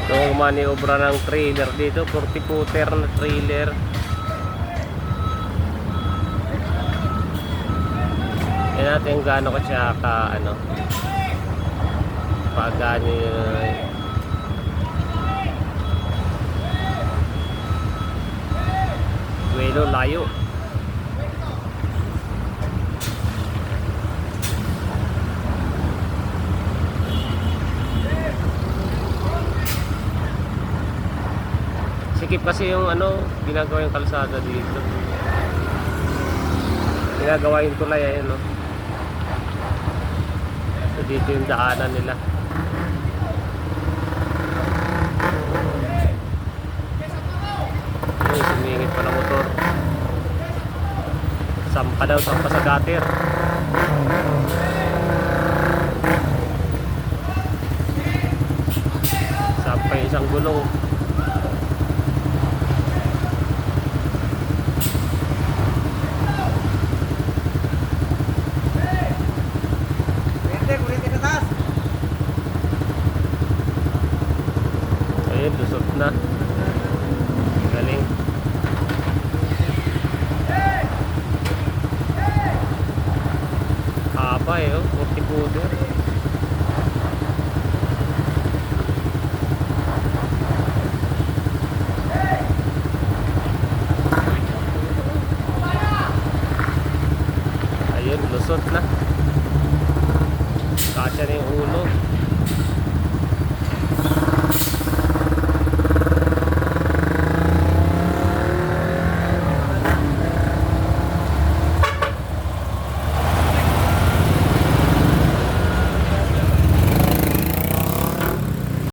Nung maniobra ng trailer dito, 40-footer na trailer. Yan natin kung gaano ka siya ka ano, pagano yun. Welo layo. Sikip kasi yung ano, ginagawa yung kalsada dito. Ginagawa yung tulay ayun, no. So dito yung daanan nila. Ay, sumingit pa ng motor. Sampa daw, sampa sa gutter. Sampa yung isang gulong. Ayun, lusot na. Galing. Haba eh, oh.